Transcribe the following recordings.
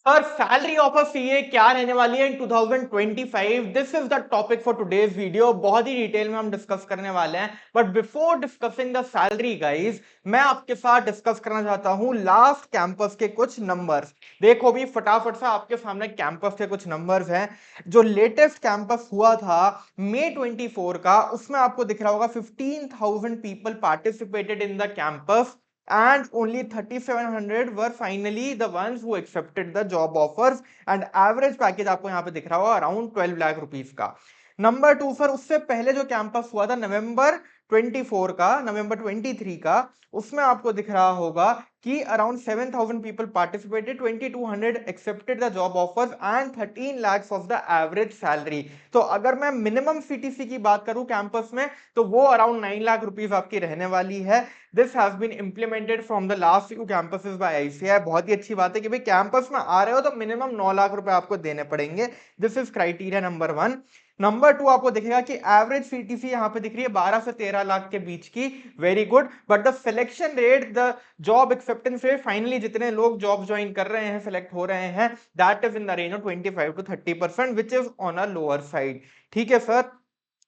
Sir salary of a CA क्या रहने वाली है इन 2025? This is the topic for today's video. बहुत ही डिटेल में हम डिस्कस करने वाले हैं, but before discussing the salary guys, मैं आपके साथ डिस्कस करना चाहता हूं लास्ट कैंपस के कुछ नंबर्स। देखो भी फटाफट से आपके सामने कैंपस के कुछ नंबर्स हैं। जो लेटेस्ट कैंपस हुआ था मई 24 का, उसमें आपको दिख रहा होगा 15,000 people participated in the campus and only 3,700 were finally the ones who accepted the job offers and average package आपको यहाँ पे दिख रहा होगा अराउंड 12 लाख रुपीस का। नंबर टू सर, उससे पहले जो कैंपस हुआ था नवंबर 24 का, नवंबर 23 का, उसमें आपको दिख रहा होगा कि around 7,000 people participated, 2,200 accepted the job offers and 13 lakhs of the average salary. तो अगर मैं मिनिमम सीटीसी की बात करूं कैंपस में, तो वो अराउंड 9 लाख रुपीस आपकी रहने वाली है। This has been implemented from the last few campuses by ICAI. बहुत ही अच्छी बात है कि भाई कैंपस में आ रहे हो तो मिनिमम 9 लाख रुपए आपको देने पड़ेंगे। This is criteria number one. Number two, आपको दिखेगा कि एवरेज सीटीसी यहां पे दिख रही है 12 से 13 लाख के बीच की। Very good. But the selection rate, the job acceptance rate, finally जितने लोग जॉब ज्वाइन कर रहे हैं, सिलेक्ट हो रहे हैं, that is in the range of 25 to 30%, which is on a lower side. ठीक है सर,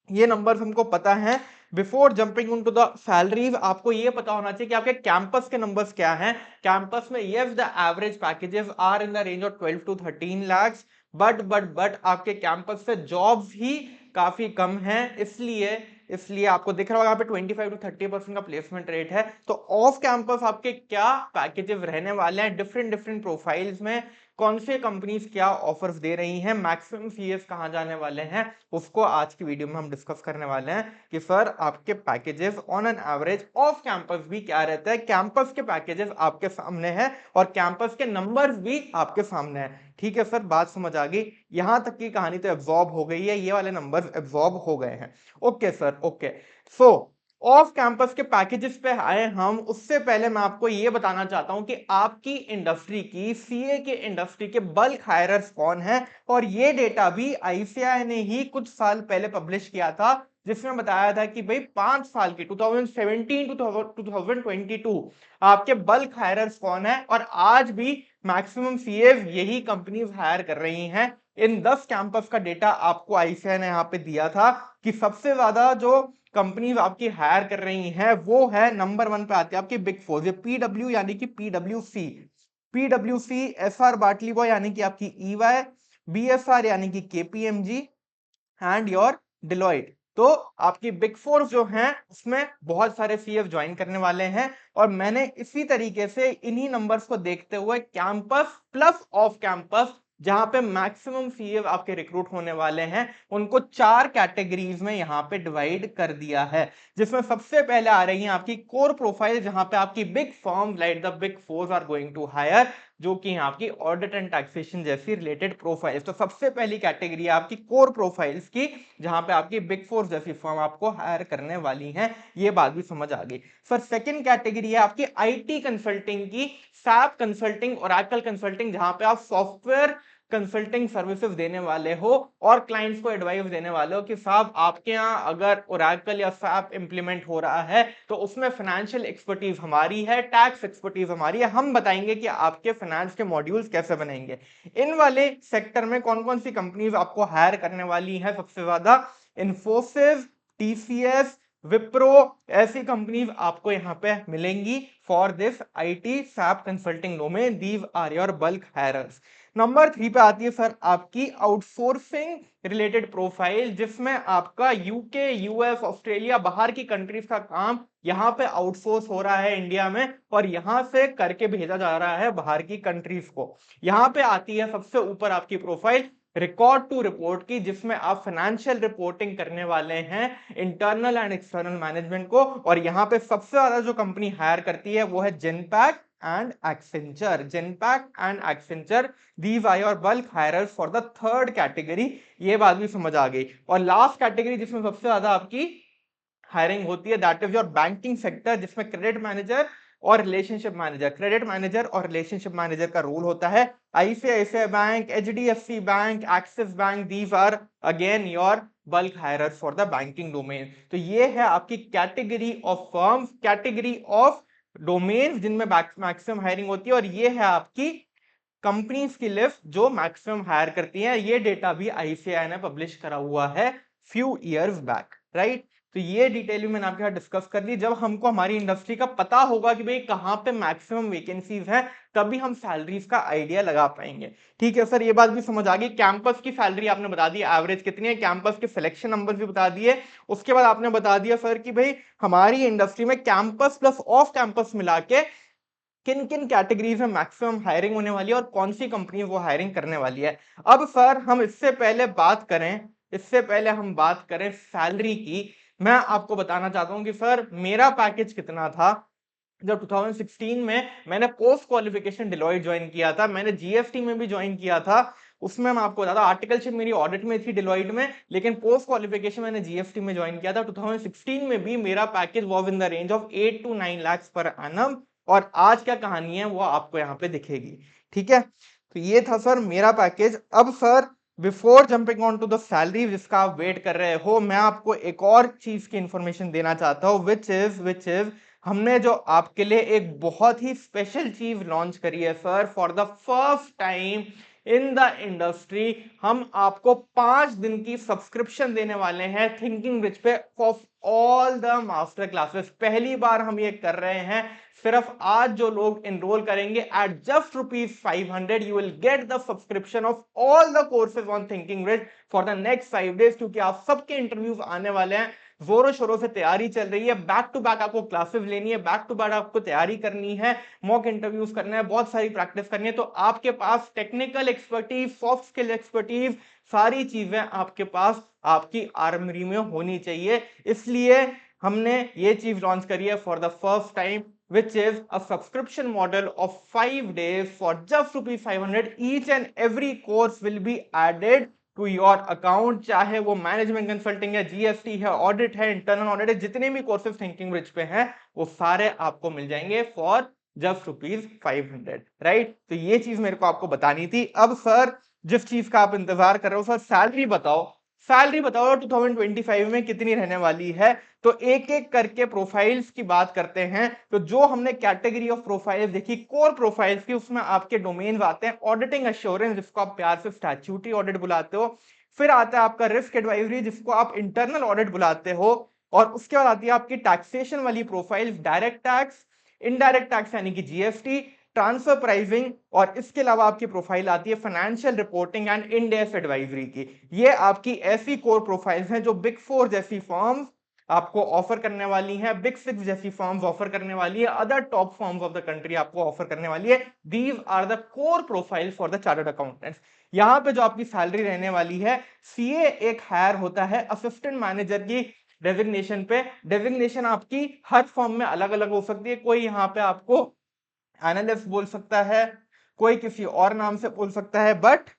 ये नंबर्स हमको पता है। Before jumping into the salaries, आपको ये पता होना चाहिए कि आपके कैंपस के नंबर्स क्या हैं। कैंपस में yes, the average packages are in the range of 12 to 13 lakhs, but आपके कैंपस से जॉब्स ही काफी कम हैं, इसलिए इसलिए आपको दिख रहा होगा यहाँ पे 25 to 30% का प्लेसमेंट रेट है। तो ऑफ कैंपस आपके क्या पैकेजेस रहने वाले हैं डिफरेंट डिफरेंट प्रोफाइल्स में, कौन से कंपनीज क्या ऑफर्स दे रही हैं, मैक्सिमम सीएस कहां जाने वाले हैं, उसको आज की वीडियो में हम डिस्कस करने वाले हैं कि सर आपके packages on an average off campus भी क्या रहता है। कैंपस के पैकेजेस आपके सामने हैं और कैंपस के नंबर्स भी आपके सामने हैं। ठीक है सर, बात समझ आ गई। यहां तक की कहानी तो एब्जॉर्ब हो गई है, ये वाले नंबर्स एब्जॉर्ब हो गए हैं। Okay sir, okay. सो ऑफ कैंपस के पैकेजेस पे आए हम, उससे पहले मैं आपको यह बताना चाहता हूं कि आपकी इंडस्ट्री की, सीए के इंडस्ट्री के बल्क हायरर्स कौन है। और ये डेटा भी आईसीएआई ने ही कुछ साल पहले पब्लिश किया था, जिसमें बताया था कि भाई 5 साल की 2017 टू 2022 आपके बल्क हायरर्स कौन है। और आज भी मैक्सिमम सीए यही कंपनीज हायर कर रही हैं। इन 10 कैंपस का डेटा आपको आईसीएआई ने यहाँ पे दिया था कि सबसे ज्यादा जो कंपनीज आपकी हायर कर रही हैं वो है, नंबर वन पे आती है आपकी बिग फोर, ये पीडब्ल्यू यानी कि पीडब्ल्यूसी, पीडब्ल्यूसी, एसआर बाटली बॉय यानी कि आपकी ईवाई, बीएसआर यानी कि केपीएमजी एंड योर डिलॉयट। तो आपकी बिग फोर जो हैं उसमें बहुत सारे सीएफ ज्वाइन करने वाले हैं। और मैंने इसी तरीके से इन्हीं नंबर्स को देखते हुए कैंपस प्लस ऑफ कैंपस, जहां पे मैक्सिमम सीएफ आपके रिक्रूट होने वाले हैं, उनको 4 कैटेगरीज में यहां पे डिवाइड कर दिया है। जिसमें सबसे पहले आ रही है आपकी कोर प्रोफाइल, जहां पे आपकी big firm like the big fours are going to hire, जो कि आपकी ऑडिट एंड टैक्सेशन जैसी रिलेटेड प्रोफाइल्स। तो सबसे पहली कैटेगरी है आपकी कोर प्रोफाइल्स की, जहां पे आपकी बिग फोर जैसी फर्म आपको हायर करने वाली हैं। ये बात भी समझ आ गई। सर सेकंड कैटेगरी है आपकी आईटी कंसल्टिंग की, सैप कंसल्टिंग, ओरेकल कंसल्टिंग, जहां पे आप सॉफ्टवेयर कंसल्टिंग सर्विसेज देने वाले हो और क्लाइंट्स को एडवाइस देने वाले हो कि साहब आपके यहाँ अगर ओरेकल या सैप इंप्लीमेंट हो रहा है तो उसमें फाइनेंशियल एक्सपर्टीज हमारी है, टैक्स एक्सपर्टीज हमारी है, हम बताएंगे कि आपके फाइनेंस के मॉड्यूल्स कैसे बनेंगे। इन वाले सेक्टर में कौन कौन सी कंपनीज आपको हायर करने वाली है सबसे ज्यादा? इन्फोसिस, टीसीएस, विप्रो, ऐसी कंपनीज आपको यहां पे मिलेंगी for this IT SAP consulting domain. These are your bulk hirers. Number 3 पे आती है सर आपकी आउटसोर्सिंग रिलेटेड प्रोफाइल, जिसमें आपका यूके, यूएस, ऑस्ट्रेलिया, बाहर की कंट्रीज का काम यहां पे आउटसोर्स हो रहा है इंडिया में और यहां से करके भेजा जा रहा है बाहर की कंट्रीज को। यहां पे आती है सबसे ऊपर आपकी प्रोफाइल रिकॉर्ड टू रिपोर्ट की, जिसमें आप फाइनेंशियल रिपोर्टिंग करने वाले हैं इंटरनल एंड एक्सटर्नल मैनेजमेंट को। और यहां पे सबसे ज्यादा जो कंपनी हायर करती है वो है Genpact and Accenture. Genpact and Accenture, these are your bulk hires for the third category। ये बात भी समझ आ गई। और लास्ट कैटेगरी जिसमें सबसे ज्यादा आपकी हायरिंग होती है, that is your banking sector, जिसमें क्रेडिट मैनेजर और रिलेशनशिप मैनेजर, क्रेडिट मैनेजर और रिलेशनशिप मैनेजर का रोल होता है। ICICI bank, HDFC bank, Axis bank, these are again your bulk hirers for the banking domain. तो ये है आपकी category of firms, category of domain जिनमें मैक्सिमम हायरिंग होती है। और ये है आपकी कंपनीज की लिस्ट जो मैक्सिमम हायर करती हैं। ये डेटा भी आईसीएआई ने पब्लिश करा हुआ है फ्यू ईयर्स बैक, राइट। तो ये डिटेल भी मैंने आपके साथ डिस्कस कर ली। जब हमको हमारी इंडस्ट्री का पता होगा कि भाई कहाँ पे मैक्सिमम वैकेंसीज हैं, तभी हम सैलरीज का आइडिया लगा पाएंगे। ठीक है सर, ये बात भी समझ आ गई। कैंपस की सैलरी आपने बता दी एवरेज कितनी है, कैंपस के सिलेक्शन नंबर भी बता दिए। उसके बाद आपने बता दिया सर कि भाई हमारी इंडस्ट्री में कैंपस प्लस ऑफ कैंपस मिला के किन किन कैटेगरीज में मैक्सिमम हायरिंग होने वाली है और कौन सी कंपनी वो हायरिंग करने वाली है। अब सर हम इससे पहले हम बात करें सैलरी की। मैं आपको बताना चाहता हूं कि सर मेरा पैकेज कितना था जब 2016 में मैंने पोस्ट क्वालिफिकेशन डिलॉयट ज्वाइन किया था। मैंने जीएसटी में भी ज्वाइन किया था। उसमें मैं आपको बता दूं आर्टिकलशिप मेरी ऑडिट में थी डिलॉयट में, लेकिन पोस्ट क्वालिफिकेशन मैंने जीएसटी में ज्वाइन किया था। 2016 में भी मेरा package was in the range of 8 to 9 lakhs per annum. और आज क्या कहानी है वो आपको यहाँ पे दिखेगी। ठीक है, तो ये था सर मेरा पैकेज। अब sir before jumping on to the salary जिसका आप वेट कर रहे हो, मैं आपको एक और चीज की इंफॉर्मेशन देना चाहता हूं विच इज हमने जो आपके लिए एक बहुत ही स्पेशल चीज लॉन्च करी है sir. For the first time in the industry हम आपको 5 दिन की सब्सक्रिप्शन देने वाले हैं थिंकिंग रिच पे for all the master classes. पहली बार हम ये कर रहे हैं। सिर्फ आज जो लोग एनरोल करेंगे at just ₹500 you will get the subscription of all the courses on Thinking Rich for the next 5 days, क्योंकि आप सबके इंटरव्यूज आने वाले हैं। जोरों शोरों से तैयारी चल रही है, बैक टू बैक आपको क्लासेस लेनी है, बैक टू बैक आपको तैयारी करनी है, मॉक इंटरव्यूज करना है, बहुत सारी प्रैक्टिस करनी है। तो आपके पास technical expertise, soft skill expertise, सारी चीजें आपके पास आपकी आर्मरी में होनी चाहिए। इसलिए हमने ये चीज लॉन्च करी है for the first time, which is a subscription model of 5 days for just ₹500. Each and every course will be added to your account, चाहे वो मैनेजमेंट कंसल्टिंग है, जीएसटी है, ऑडिट है, इंटरनल ऑडिट है, जितने भी कोर्सेज थिंकिंग रिच पे हैं वो सारे आपको मिल जाएंगे फॉर जस्ट ₹500, राइट। तो ये चीज मेरे को आपको बतानी थी। अब सर जिस चीज का आप इंतजार कर रहे हो, सर सैलरी बताओ 2025 में कितनी रहने वाली है। तो एक एक करके प्रोफाइल्स की बात करते हैं। तो जो हमने कैटेगरी ऑफ प्रोफाइल्स देखी कोर प्रोफाइल्स की, उसमें आपके डोमेन्स आते हैं ऑडिटिंग एश्योरेंस जिसको आप प्यार से स्टैट्यूटरी ऑडिट बुलाते हो, फिर आता है आपका रिस्क एडवाइजरी जिसको आप इंटरनल ऑडिट बुलाते हो, और उसके बाद आती है आपकी टैक्सेशन वाली profiles, direct tax, indirect tax यानी कि जीएसटी, ट्रांसफर प्राइसिंग, और इसके अलावा आपकी प्रोफाइल आती है financial reporting and index advisory की। ये आपकी ऐसी कोर प्रोफाइल्स हैं जो बिग 4 जैसी फर्म्स आपको ऑफर करने वाली हैं, बिग 6 जैसी फर्म्स ऑफर करने वाली है, other top firms of the country आपको ऑफर करने वाली है। These are the core profile for the chartered accountants. यहां पे जो आपकी सैलरी रहने वाली है, सीए एक हायर होता है असिस्टेंट मैनेजर की डेजिग्नेशन पे। डेजिग्नेशन आपकी हर फर्म में अलग अलग हो सकती है। कोई यहाँ पे आपको एनालिस्ट बोल सकता है, कोई किसी और नाम से बोल सकता है, बट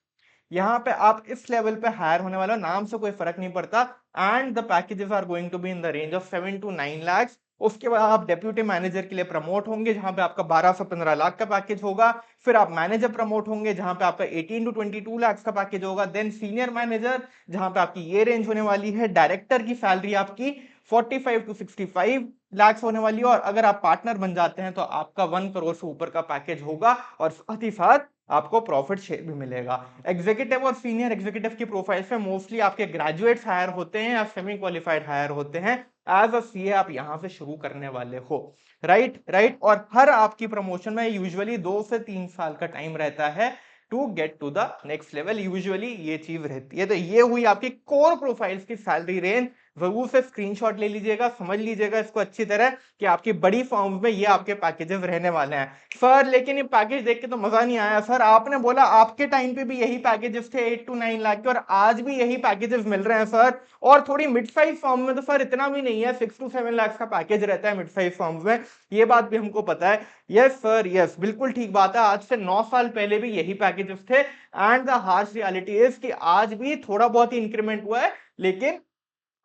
यहां पे आप इस लेवल पे हायर होने वाला, नाम से कोई फर्क नहीं पड़ता। And the packages are going to be in the range of 7 to 9 lakhs। उसके बाद आप डेप्यूटी मैनेजर के लिए प्रमोट होंगे जहां पे आपका 12 से 15 लाख का पैकेज होगा। फिर आप मैनेजर प्रमोट होंगे जहां पे आपका 18 to 22 lakhs का पैकेज होगा। देन सीनियर मैनेजर जहां पे आपकी ये रेंज होने वाली है। डायरेक्टर की सैलरी आपकी 45 to 65 lakhs होने वाली है। और अगर आप पार्टनर बन जाते हैं तो आपका 1 करोड़ से ऊपर का पैकेज होगा, और साथ ही साथ आपको प्रॉफिट शेयर भी मिलेगा। एग्जीक्यूटिव और सीनियर एग्जीक्यूटिव की प्रोफाइल्स में मोस्टली आपके ग्रेजुएट्स हायर होते हैं या सेमी क्वालिफाइड हायर होते हैं। एज अ सीए आप यहां से शुरू करने वाले हो, राइट। और हर आपकी प्रमोशन में यूजुअली 2 से 3 साल का टाइम रहता है to get to the next level, usually ये चीज रहती है। तो ये हुई आपकी कोर प्रोफाइल्स की सैलरी रेंज। जरूर से स्क्रीनशॉट ले लीजिएगा, समझ लीजिएगा इसको अच्छी तरह कि आपकी बड़ी फॉर्म्स में ये आपके पैकेजेस रहने वाले हैं। सर लेकिन ये पैकेज देख के तो मजा नहीं आया सर, आपने बोला आपके टाइम पे भी यही पैकेजेस थे 8 to 9 लाख के, और आज भी यही पैकेजेस मिल रहे हैं सर। और थोड़ी मिड साइज फॉर्म में तो सर इतना भी नहीं है, 6 to 7 लाख का पैकेज रहता है मिड साइज फॉर्म्स में, ये बात भी हमको पता है। यस सर यस, बिल्कुल ठीक बात है, आज से 9 साल पहले भी यही पैकेजेस थे। And the harsh reality is कि आज भी थोड़ा बहुत ही इंक्रीमेंट हुआ है, लेकिन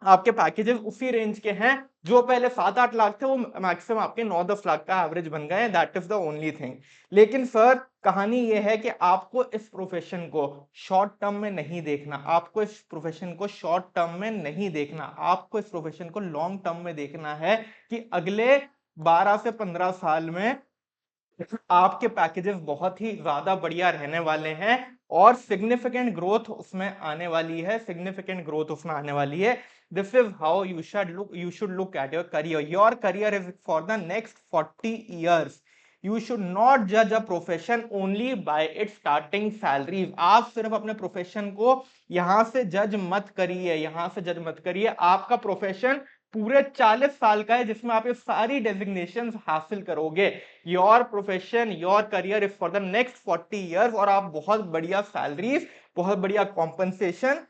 आपके पैकेजेस उसी रेंज के हैं। जो पहले 7-8 लाख थे वो मैक्सिमम आपके 9-10 लाख का एवरेज बन गए हैं। That is the only thing. लेकिन सर कहानी ये है कि आपको इस प्रोफेशन को शॉर्ट टर्म में नहीं देखना, आपको इस प्रोफेशन को शॉर्ट टर्म में नहीं देखना, आपको इस प्रोफेशन को लॉन्ग टर्म में देखना है कि अगले 12 से 15 साल में आपके पैकेजेस बहुत ही ज्यादा बढ़िया रहने वाले हैं और सिग्निफिकेंट ग्रोथ उसमें आने वाली है, सिग्निफिकेंट ग्रोथ उसमें आने वाली है। This is how you should look at your career is for the next 40 years। You should not जज a profession only by its starting salaries. आप सिर्फ अपने प्रोफेशन को यहां से जज मत करिए, यहां से जज मत करिए। आपका प्रोफेशन पूरे 40 साल का है जिसमें आप ये सारी डेजिग्नेशन हासिल करोगे। Your profession, your career is for the next 40 years और आप बहुत बढ़िया सैलरीज, बहुत बढ़िया कॉम्पनसेशन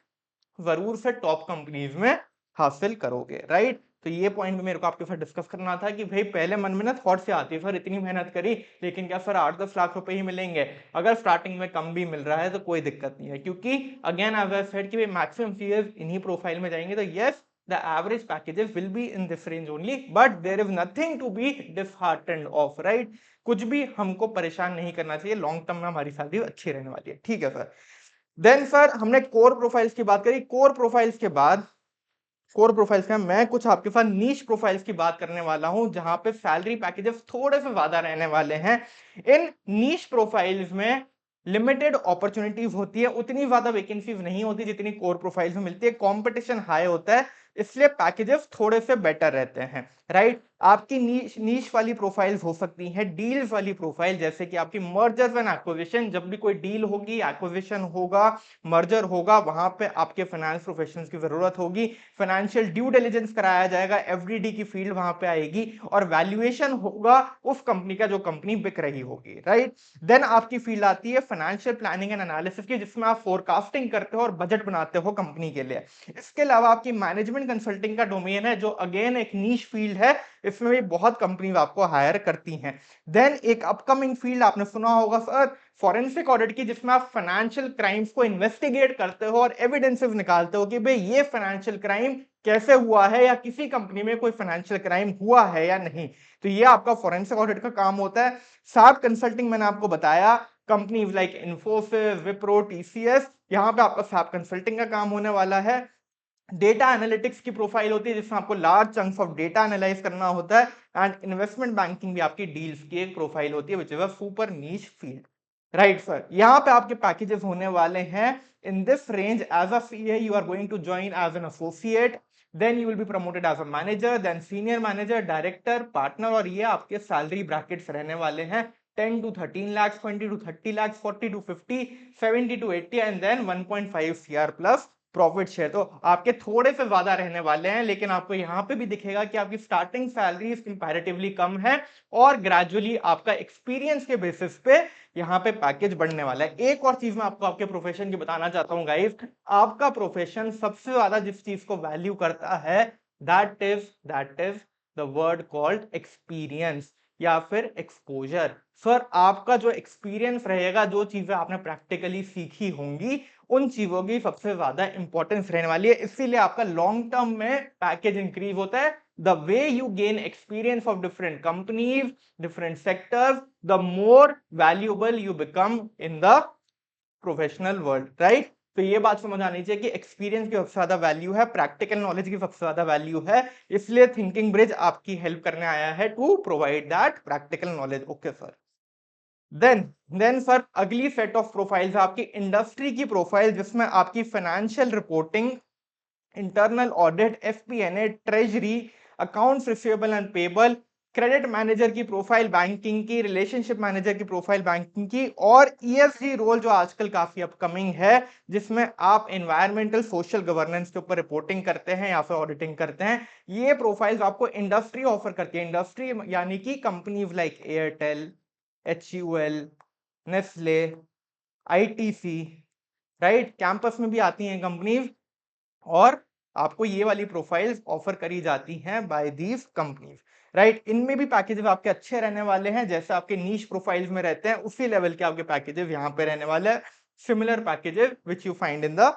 जरूर से टॉप कंपनीज में हासिल करोगे, राइट। तो ये पॉइंट भी मेरे को आपके साथ डिस्कस करना था कि भाई पहले मन में ना थॉट से आती है सर इतनी मेहनत करी लेकिन क्या सर 8-10 लाख रुपए ही मिलेंगे। अगर स्टार्टिंग में कम भी मिल रहा है तो कोई दिक्कत नहीं है, क्योंकि अगेन एज आई सेड कि मैक्सिमम सीएस इन्हीं प्रोफाइल में जाएंगे। तो yes, the average packages will be in this range only, but there is nothing to be disheartened of, right। कुछ भी हमको परेशान नहीं करना चाहिए, लॉन्ग टर्म में हमारी सैलरी अच्छी रहने वाली है, ठीक है सर। देन सर हमने कोर प्रोफाइल्स की बात करी। कोर प्रोफाइल्स के बाद, कोर प्रोफाइल्स का मैं कुछ आपके साथ नीश प्रोफाइल्स की बात करने वाला हूं जहां पे सैलरी पैकेजेस थोड़े से ज्यादा रहने वाले हैं। इन नीश प्रोफाइल्स में लिमिटेड अपॉर्चुनिटीज होती है, उतनी ज्यादा वैकेंसीज नहीं होती जितनी कोर प्रोफाइल्स में मिलती है, कंपटीशन हाई होता है, इसलिए पैकेजेस थोड़े से बेटर रहते हैं, राइट। आपकी नीश नीश वाली प्रोफाइल्स हो सकती हैं डील्स वाली प्रोफाइल, जैसे कि आपकी मर्जर्स एंड एक्विजिशन। जब भी कोई डील होगी, एक्विजिशन होगा, मर्जर होगा, वहां पे आपके फाइनेंस प्रोफेशनल्स की जरूरत होगी। फाइनेंशियल ड्यू डिलिजेंस कराया जाएगा, एफडीडी की फील्ड वहां पे आएगी और वैल्यूएशन होगा उस कंपनी का जो कंपनी बिक रही होगी, राइट। देन आपकी फील्ड आती है फाइनेंशियल प्लानिंग एंड एनालिसिस की, जिसमें आप फोरकास्टिंग करते हो और बजट बनाते हो कंपनी के लिए। इसके अलावा आपकी मैनेजमेंट कंसल्टिंग का डोमेन है जो अगेन एक नीश फील्ड है, इसमें भी बहुत कंपनी आपको हायर करती हैं। देन एक अपकमिंग फील्ड आपने सुना होगा सर फॉरेंसिक ऑडिट की, जिसमें आप फाइनेंशियल क्राइम्स को इन्वेस्टिगेट करते हो और एविडेंसेस निकालते हो कि भाई ये फाइनेंशियल क्राइम कैसे हुआ है या किसी कंपनी में कोई फाइनेंशियल क्राइम हुआ है या नहीं। तो ये आपका फॉरेंसिक ऑडिट का काम होता है। साथ कंसल्टिंग मैंने आपको बताया, companies like Infosys, Wipro, TCS, यहां पे आपका सैप कंसल्टिंग का काम होने वाला है। डेटा एनालिटिक्स की प्रोफाइल होती है जिसमें आपको large chunks of data analyse करना होता है। एंड इन्वेस्टमेंट बैंकिंग भी आपकी डील्स की एक प्रोफाइल होती है which is a super niche field, right sir. यहां पे आपके पैकेजेस होने वाले हैं in this range. As a CA you are going to join as an associate, then you will be promoted as a manager, then senior manager, director, partner, और ये आपके salary brackets रहने वाले हैं 10 to 13 lakhs, 20 to 30 lakhs, 40 to 50, 70 to 80 and then 1.5 CR plus profit share. तो आपके थोड़े से ज्यादा रहने वाले हैं, लेकिन आपको यहां पे भी दिखेगा कि आपकी स्टार्टिंग सैलरी कंपैरेटिवली कम है और ग्रेजुअली आपका एक्सपीरियंस के बेसिस पे यहां पे पैकेज बढ़ने वाला है। एक और चीज मैं आपको आपके प्रोफेशन की बताना चाहता हूं गाइस, आपका प्रोफेशन सबसे ज्यादा जिस चीज को वैल्यू करता है that is the word called experience या फिर एक्सपोजर। सर आपका जो एक्सपीरियंस रहेगा, जो चीजें आपने प्रैक्टिकली सीखी होंगी, उन चीजों की सबसे ज्यादा इंपॉर्टेंस रहने वाली है, इसीलिए आपका लॉन्ग टर्म में पैकेज इंक्रीज होता है। The way you gain experience of different companies, different sectors, the more valuable you become in the professional world, right. तो ये बात समझ आनी चाहिए कि एक्सपीरियंस की सबसे ज्यादा वैल्यू है, प्रैक्टिकल नॉलेज की सबसे ज्यादा वैल्यू है, इसलिए थिंकिंग ब्रिज आपकी हेल्प करने आया है to provide that practical knowledge. Okay sir. Then then sir अगली सेट ऑफ प्रोफाइल्स आपकी इंडस्ट्री की प्रोफाइल, जिसमें आपकी financial reporting, internal audit, FPNA, treasury, accounts receivable and payable, credit manager की प्रोफाइल बैंकिंग की, रिलेशनशिप मैनेजर की profile banking की, और ईएसजी रोल जो आजकल काफी अपकमिंग है, जिसमें आप एनवायरमेंटल सोशल गवर्नेंस के ऊपर रिपोर्टिंग करते हैं या फिर ऑडिटिंग करते हैं। ये प्रोफाइल्स आपको इंडस्ट्री ऑफर करती है। इंडस्ट्री यानी कि companies like Airtel, HUL, Nestle, ITC, right, campus में भी आती हैं कंपनीज और आपको ये वाली प्रोफाइल्स ऑफर करी जाती हैं बाय दीज कंपनीज, राइट। इनमें भी पैकेजेस आपके अच्छे रहने वाले हैं, जैसे आपके नीश प्रोफाइल्स में रहते हैं उसी लेवल के आपके पैकेजेस यहाँ पे रहने वाले हैं, similar packages which you find in the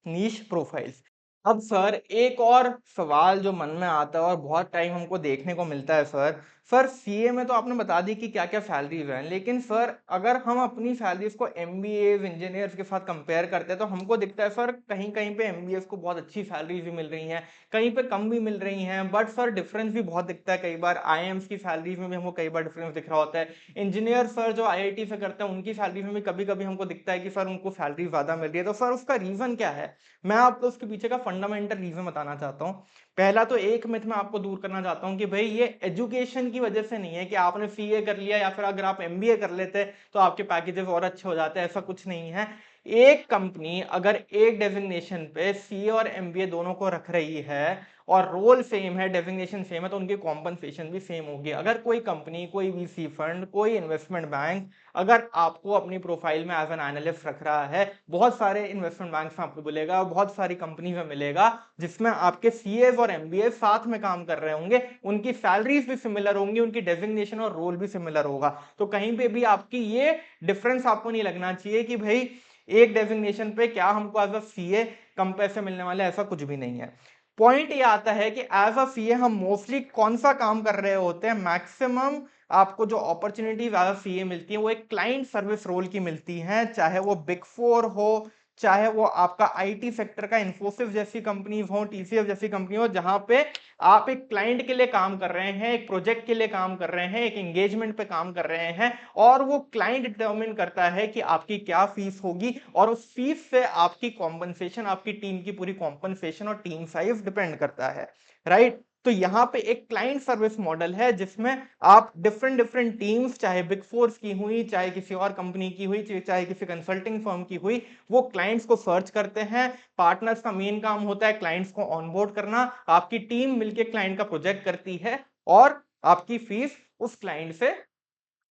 niche profiles. अब सर एक और सवाल जो मन में आता है और बहुत टाइम हमको देखने को मिलता है सर, सर सीए में तो आपने बता दी कि क्या क्या सैलरीज हैं, लेकिन सर अगर हम अपनी सैलरीज को एमबीए इंजीनियर्स के साथ कंपेयर करते हैं तो हमको दिखता है सर कहीं कहीं पे एमबीएस को बहुत अच्छी सैलरीज भी मिल रही हैं, कहीं पे कम भी मिल रही हैं, बट सर डिफरेंस भी बहुत दिखता है। कई बार आईएम्स की सैलरीज में भी हमको कई बार डिफरेंस दिख रहा होता है। इंजीनियर सर जो आईआईटी से करते हैं उनकी सैलरी में भी कभी कभी हमको दिखता है कि सर उनको सैलरी ज्यादा मिल रही है। तो सर उसका रीजन क्या है, मैं आपको उसके पीछे का फंडामेंटल रीजन बताना चाहता हूँ। पहला तो एक मिथ मैं आपको दूर करना चाहता हूं कि भाई ये एजुकेशन की वजह से नहीं है कि आपने सीए कर लिया या फिर अगर आप एमबीए कर लेते तो आपके पैकेजेस और अच्छे हो जाते, ऐसा कुछ नहीं है। एक कंपनी अगर एक डेजिग्नेशन पे सीए और एमबीए दोनों को रख रही है और रोल सेम है, डेजिग्नेशन सेम है, तो उनकी कॉम्पनसेशन भी सेम होगी। अगर कोई कंपनी, कोई वीसी फंड, कोई इन्वेस्टमेंट बैंक अगर आपको अपनी प्रोफाइल में एज एन एनालिस्ट रख रहा है, बहुत सारे इन्वेस्टमेंट बैंक में आपको मिलेगा, बहुत सारी कंपनी में मिलेगा जिसमें आपके सीए और एमबीए साथ में काम कर रहे होंगे, उनकी सैलरीज भी सिमिलर होंगी, उनकी डेजिग्नेशन और रोल भी सिमिलर होगा। तो कहीं पे भी आपकी ये डिफरेंस आपको नहीं लगना चाहिए कि भाई एक डेजिग्नेशन पे क्या हमको एज अ सीए कम पैसे मिलने वाले, ऐसा कुछ भी नहीं है। पॉइंट ये आता है कि एज अ सीए हम मोस्टली कौन सा काम कर रहे होते हैं, मैक्सिमम आपको जो अपॉर्चुनिटीज एज अ सीए मिलती है वो एक क्लाइंट सर्विस रोल की मिलती है, चाहे वो बिग फोर हो, चाहे वो आपका आईटी सेक्टर का इन्फोसिस जैसी कंपनीज हो, टीसीएस जैसी कंपनी हो, जहां पे आप एक क्लाइंट के लिए काम कर रहे हैं, एक प्रोजेक्ट के लिए काम कर रहे हैं, एक एंगेजमेंट पे काम कर रहे हैं, और वो क्लाइंट डिटरमिन करता है कि आपकी क्या फीस होगी, और उस फीस से आपकी कॉम्पनसेशन, आपकी टीम की पूरी कॉम्पनसेशन और टीम साइज डिपेंड करता है, राइट। तो यहाँ पे एक क्लाइंट सर्विस मॉडल है जिसमें आप डिफरेंट डिफरेंट टीम्स, चाहे बिग फोर्स की हुई, चाहे किसी और कंपनी की हुई, चाहे किसी कंसल्टिंग फर्म की हुई, वो क्लाइंट्स को सर्च करते हैं। पार्टनर्स का मेन काम होता है क्लाइंट्स को ऑनबोर्ड करना, आपकी टीम मिलकर क्लाइंट का प्रोजेक्ट करती है और आपकी फीस उस क्लाइंट से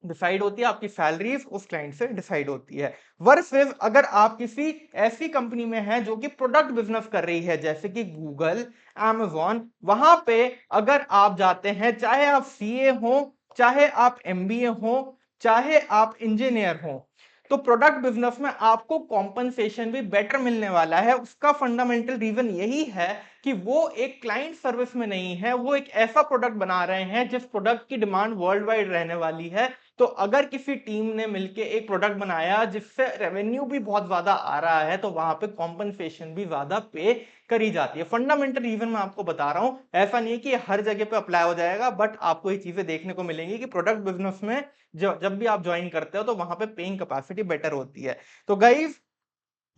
डिसाइड होती है, आपकी सैलरीज उस क्लाइंट से डिसाइड होती है। वर्सेस अगर आप किसी ऐसी कंपनी में हैं जो कि प्रोडक्ट बिजनेस कर रही है, जैसे कि गूगल, Amazon, वहां पे अगर आप जाते हैं, चाहे आप सीए हो, चाहे आप एमबीए हो, चाहे आप इंजीनियर हो, तो प्रोडक्ट बिजनेस में आपको कॉम्पनसेशन भी बेटर मिलने वाला है। उसका फंडामेंटल रीजन यही है कि वो एक क्लाइंट सर्विस में नहीं है, वो एक ऐसा प्रोडक्ट बना रहे हैं जिस प्रोडक्ट की डिमांड वर्ल्ड वाइड रहने वाली है। तो अगर किसी टीम ने मिलके एक प्रोडक्ट बनाया जिससे रेवेन्यू भी बहुत ज्यादा आ रहा है, तो वहां पे कॉम्पनसेशन भी ज्यादा पे करी जाती है। फंडामेंटल रीजन मैं आपको बता रहा हूं, ऐसा नहीं है कि हर जगह पे अप्लाई हो जाएगा, बट आपको ये चीजें देखने को मिलेंगी कि प्रोडक्ट बिजनेस में जब भी आप ज्वाइन करते हो तो वहां पे पेइंग कैपेसिटी बेटर होती है। तो गाइज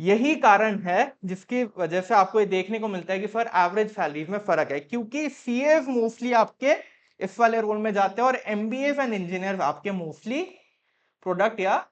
यही कारण है जिसकी वजह से आपको ये देखने को मिलता है कि सर एवरेज सैलरीज में फर्क है, क्योंकि सीए मोस्टली आपके इस वाले रोल में जाते हैं और एमबीए एंड इंजीनियर आपके मोस्टली प्रोडक्ट या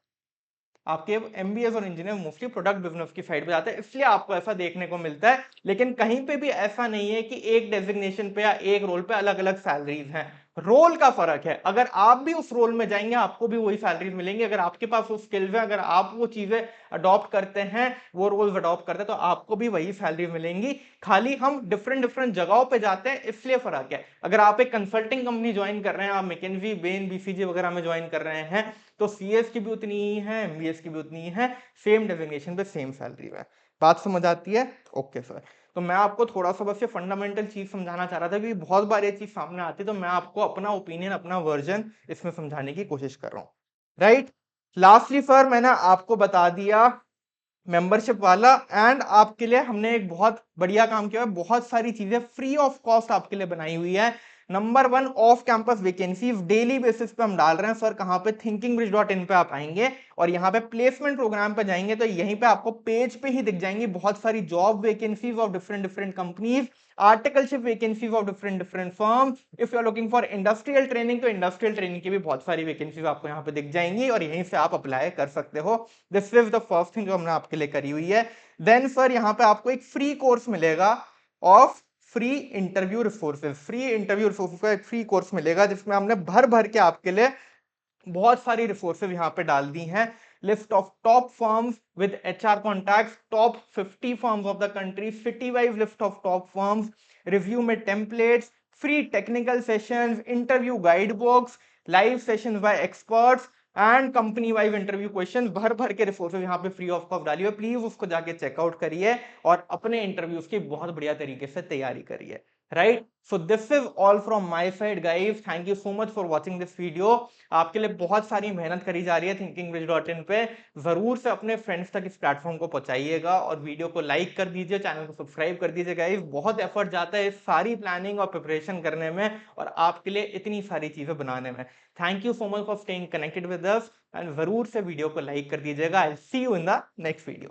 आपके एमबीए और इंजीनियर मोस्टली प्रोडक्ट बिजनेस की साइड पे जाते हैं, इसलिए आपको ऐसा देखने को मिलता है। लेकिन कहीं पे भी ऐसा नहीं है कि एक डेजिग्नेशन पे या एक रोल पे अलग अलग सैलरीज हैं, रोल का फर्क है। अगर आप भी उस रोल में जाएंगे आपको भी वही सैलरीज मिलेंगी, अगर आपके पास वो स्किल्स है, अगर आप वो चीजें अडॉप्ट करते हैं, वो रोल्स अडॉप्ट करते हैं, तो आपको भी वही सैलरी मिलेंगी। खाली हम डिफरेंट डिफरेंट जगहों पे जाते हैं, इसलिए फर्क है। अगर आप एक कंसल्टिंग कंपनी ज्वाइन कर रहे हैं, आप मैकेंजी, बेन, बीसीजी वगैरह में ज्वाइन कर रहे हैं, तो सीएस की भी उतनी ही है, एमबीएस की भी उतनी ही है, सेम डेजिग्नेशन पे सेम सैलरी है। बात समझ आती है? Okay sir. तो मैं आपको थोड़ा सा बस ये फंडामेंटल चीज समझाना चाह रहा था कि बहुत बार ये चीज सामने आती है, तो मैं आपको अपना ओपिनियन, अपना वर्जन इसमें समझाने की कोशिश कर रहा हूं, राइट। लास्टली सर मैंने आपको बता दिया मेंबरशिप वाला, एंड आपके लिए हमने एक बहुत बढ़िया काम किया है, बहुत सारी चीजें फ्री ऑफ कॉस्ट आपके लिए बनाई हुई है। Number 1, off campus vacancies daily basis पे हम डाल रहे हैं सर। कहां पे? thinkingbridge.in पे आप आएंगे और यहाँ पे प्लेसमेंट प्रोग्राम पे जाएंगे तो यहीं पे आपको पेज पे ही दिख जाएंगी बहुत सारी job vacancies of different different companies, articleship vacancies of different different firm. If you are looking for industrial training, तो इंडस्ट्रियल ट्रेनिंग की भी बहुत सारी वैकेंसीज आपको यहाँ पे दिख जाएंगी और यहीं से आप अप्लाई कर सकते हो। This is the first thing जो हमने आपके लिए करी हुई है। देन सर यहाँ पे आपको एक फ्री कोर्स मिलेगा of free interview resources. Free interview resources का एक फ्री कोर्स मिलेगा जिसमें हमने भर भर के आपके लिए बहुत सारी रिसोर्सेज यहाँ पे डाल दी हैं। List of top firms with HR contacts, top 50 firms of the country, city wise list of top firms, review में templates, free technical sessions, interview guide books, live sessions by experts and company wise interview question. भर भर के resources यहाँ पे free of cost डाली हुई है, please उसको जाके चेकआउट करिए और अपने इंटरव्यूज की बहुत बढ़िया तरीके से तैयारी करिए, right. So this is all from my side guys, thank you so much for watching this video. आपके लिए बहुत सारी मेहनत करी जा रही है thinkingveg.in पे। जरूर से अपने फ्रेंड्स तक इस प्लेटफॉर्म को पहुंचाइएगा और वीडियो को लाइक कर दीजिए, चैनल को सब्सक्राइब कर दीजिए गाइस। बहुत एफर्ट जाता है इस सारी प्लानिंग और प्रिपरेशन करने में और आपके लिए इतनी सारी चीजें बनाने में। Thank you so much for staying connected with us and जरूर से वीडियो को लाइक कर दीजिएगा। I see you in the next video.